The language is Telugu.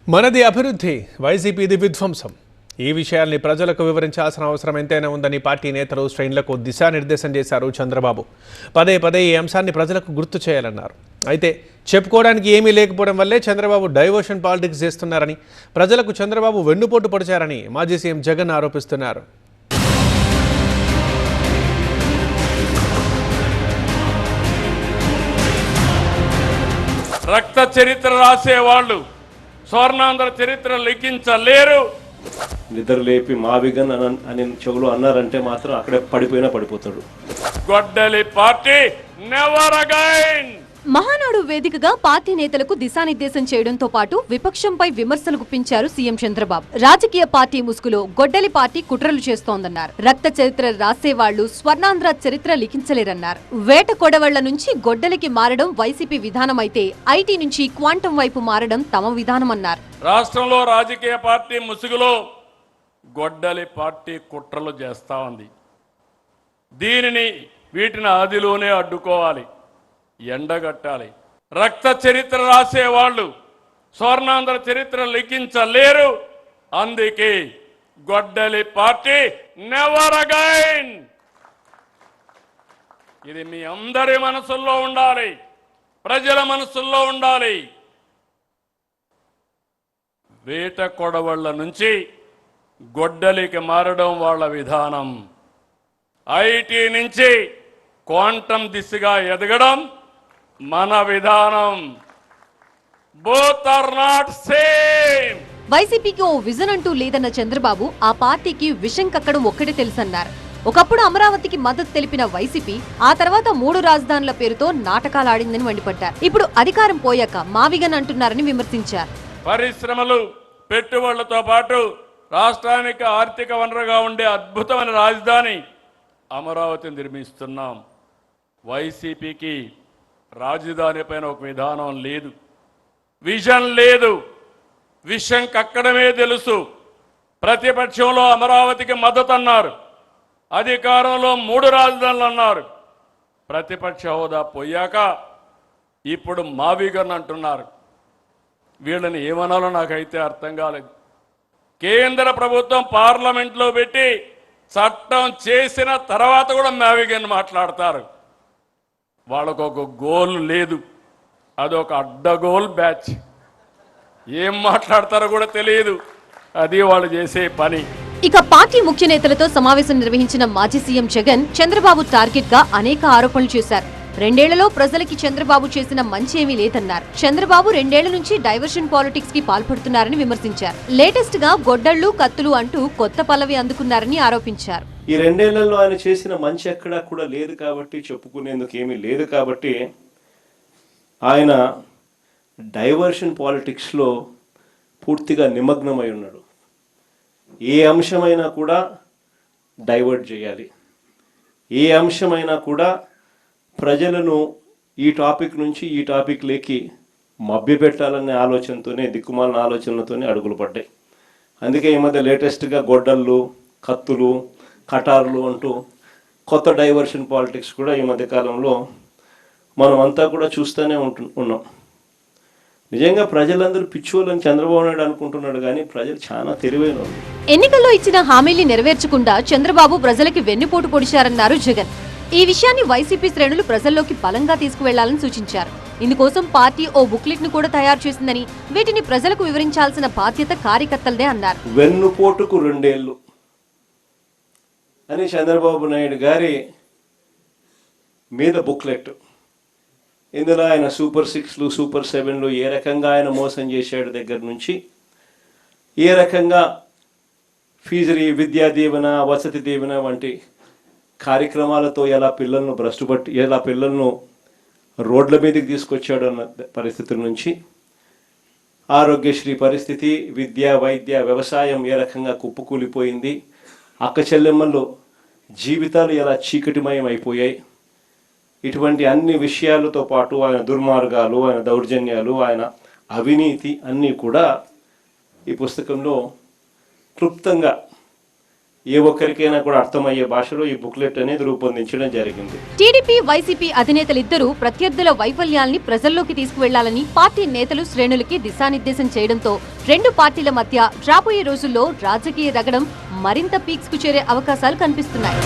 మనది అభివృద్ధి, వైసీపీది విధ్వంసం. ఈ విషయాల్ని ప్రజలకు వివరించాల్సిన అవసరం ఎంతైనా ఉందని పార్టీ నేతలు శ్రేణులకు దిశానిర్దేశం చేశారు చంద్రబాబు. పదే పదే ఈ అంశాన్ని ప్రజలకు గుర్తు చేయాలన్నారు. అయితే చెప్పుకోవడానికి ఏమీ లేకపోవడం వల్లే చంద్రబాబు డైవర్షన్ పాలిటిక్స్ చేస్తున్నారని, ప్రజలకు చంద్రబాబు వెన్నుపోటు పొడిచారని మాజీ సీఎం జగన్ ఆరోపిస్తున్నారు. రక్త చరిత్ర రాసేవాళ్ళు స్వర్ణాంధ్ర చరిత్ర లిఖించలేరు. నిద్ర లేపి మావిగన్ అని చెవులు అన్నారంటే మాత్రం అక్కడే పడిపోతాడు. గొడ్డలి పార్టీ నెవర్ అగైన్. మహానాడు వేదికగా పార్టీ నేతలకు దిశానిర్దేశం చేయడంతో పాటు విపక్షంపై విమర్శలు గుప్పించారు సీఎం చంద్రబాబు. రాజకీయ పార్టీ ముసుగులో గొడ్డలి పార్టీ కుట్రలు చేస్తోందన్నారు. రక్త చరిత్ర రాసేవాళ్లు స్వర్ణాంధ్ర చరిత్ర లిఖించలేరన్నారు. వేట కొడవళ్ల నుంచి గొడ్డలికి మారడం వైసీపీ విధానమైతే ఐటీ నుంచి క్వాంటం వైపు మారడం తమ విధానమన్నారు. రాష్ట్రంలో రాజకీయ పార్టీ ముసుగులో గొడ్డలి పార్టీ కుట్రలు చేస్తా ఉంది. వీటిని ఆదిలోనే అడ్డుకోవాలి, ఎండగట్టాలి. రక్త చరిత్ర రాసేవాళ్ళు స్వర్ణాంధ్ర చరిత్ర లిఖించలేరు. అందుకే గొడ్డలి పార్టీ నెవర్ అగైన్. ఇది మీ అందరి మనసుల్లో ఉండాలి, ప్రజల మనసుల్లో ఉండాలి. వేట కొడవళ్ల నుంచి గొడ్డలికి మారడం వాళ్ళ విధానం. ఐటీ నుంచి క్వాంటం దిశగా ఎదగడం మన విధానం. Both are not same. వైసీపీకి ఓ విజన్ అంటూ లేదన్న చంద్రబాబు ఆ పార్టీకి విషం కక్కడం ఒక్కటే తెలుసన్నారు. ఒకప్పుడు అమరావతికి మద్దతు తెలిపిన వైసీపీ ఆ తర్వాత 3 రాజధానుల పేరుతో నాటకాలాడిందని మండిపడ్డారు. ఇప్పుడు అధికారం పోయాక మావిగన్ అంటున్నారని విమర్శించారు. పరిశ్రమలు, పెట్టుబడులతో పాటు రాష్ట్రానికి ఆర్థిక వనరుగా ఉండే అద్భుతమైన రాజధాని అమరావతిని నిర్మిస్తున్నాం. వైసీపీకి రాజధాని పైన ఒక విధానం లేదు, విజన్ లేదు. విషయం కక్కడమే తెలుసు. ప్రతిపక్షంలో అమరావతికి మద్దతు అన్నారు, అధికారంలో 3 రాజధానులు అన్నారు. ప్రతిపక్ష హోదా పోయాక ఇప్పుడు మావిగన్ అంటున్నారు. వీళ్ళని ఏమనాలో నాకైతే అర్థం కాలేదు. కేంద్ర ప్రభుత్వం పార్లమెంట్లో పెట్టి చట్టం చేసిన తర్వాత కూడా మావిగన్ మాట్లాడతారు. వాళ్ళకు ఒక గోల్ లేదు, అదొక అడ్డగోల్ బ్యాచ్. ఏం మాట్లాడతారో కూడా తెలియదు, అది వాళ్ళు చేసే పని. ఇక పార్టీ ముఖ్య నేతలతో సమావేశం నిర్వహించిన మాజీ సీఎం జగన్ చంద్రబాబు టార్గెట్ గా అనేక ఆరోపణలు చేశారు. 2 ఏళ్లలో ప్రజలకి చంద్రబాబు చేసిన మంచి ఏమీ లేదన్నారు. చంద్రబాబు 2 ఏళ్ల నుంచి డైవర్షన్ పాలిటిక్స్ కి పాల్పడుతున్నారని విమర్శించారు. లేటెస్ట్ గా గొడ్డళ్లు, కత్తులు అంటూ కొత్త పల్లవి అందుకున్నారని ఆరోపించారు. ఈ 2 ఏళ్లలో ఆయన చేసిన మంచి ఎక్కడా కూడా లేదు కాబట్టి, చెప్పుకునేందుకు ఏమీ లేదు కాబట్టి ఆయన డైవర్షన్ పాలిటిక్స్లో పూర్తిగా నిమగ్నమై ఉన్నాడు. ఏ అంశమైనా కూడా డైవర్ట్ చేయాలి, ఏ అంశమైనా కూడా ప్రజలను ఈ టాపిక్ నుంచి ఈ టాపిక్ లేకి మభ్యపెట్టాలనే ఆలోచనతోనే, దిక్కుమాలిన ఆలోచనలతోనే అడుగులు పడ్డాయి. అందుకే ఈ మధ్య లేటెస్ట్గా గొడ్డళ్ళు, కత్తులు, కటార్లు అంటూ కొత్త డైవర్షన్ పాలిటిక్స్ కూడా ఈ మధ్యకాలంలో మనం అంతా కూడా చూస్తూనే ఉన్నాం. నిజంగా ప్రజలందరూ పిచ్చోళ్ళని చంద్రబాబు నాయుడు అనుకుంటున్నాడు, కానీ ప్రజలు చాలా తెలివైన వాళ్ళు. ఎన్నికల్లో ఇచ్చిన హామీల్ని నెరవేర్చకుండా చంద్రబాబు ప్రజలకి వెన్నుపోటు పొడిచారన్నారు జగన్. ఈ విషయాన్ని వైసీపీ శ్రేణులు ప్రజల్లోకి బలంగా తీసుకువెళ్లాలని సూచించారు. ఇందుకోసం పార్టీ ఓ బుక్లెట్ ను కూడా తయారు చేసిందని, వీటిని ప్రజలకు వివరించాల్సిన బాధ్యత కార్యకర్తలదే అన్నారు. వెన్నుపోటుకు 2 ఏళ్లు అని చంద్రబాబు నాయుడు గారి మీద బుక్లెట్. ఇందులో ఆయన సూపర్ 6లు, సూపర్ 7లు ఏ రకంగా ఆయన మోసం చేశాడు దగ్గర నుంచి, ఏ రకంగా ఫీజు విద్యా దీవెన, వసతి దీవెన వంటి కార్యక్రమాలతో ఎలా పిల్లలను భ్రష్టుపట్టి, ఎలా పిల్లలను రోడ్ల మీదకి తీసుకొచ్చాడు అన్న పరిస్థితుల నుంచి, ఆరోగ్యశ్రీ పరిస్థితి, విద్య, వైద్య, వ్యవసాయం ఏ రకంగా కుప్పకూలిపోయింది, అక్క చెల్లెమ్మలు జీవితాలు ఎలా చీకటిమయం అయిపోయాయి, ఇటువంటి అన్ని విషయాలతో పాటు ఆయన దుర్మార్గాలు, ఆయన దౌర్జన్యాలు, ఆయన అవినీతి అన్నీ కూడా ఈ పుస్తకంలో క్లుప్తంగా ఏ ఒక్కరికైనా కూడా అర్థమయ్యే భాషలో ఈ బుక్లెట్ అనేది రూపొందించడం జరిగింది. టీడీపీ వైసీపీ అధినేతలిద్దరూ ప్రత్యర్థుల వైఫల్యాల్ని ప్రజల్లోకి తీసుకువెళ్లాలని పార్టీ నేతలు శ్రేణులకి దిశానిర్దేశం చేయడంతో రెండు పార్టీల మధ్య రాబోయే రోజుల్లో రాజకీయ రగడం మరింత పీక్స్ కు చేరే అవకాశాలు కనిపిస్తున్నాయి.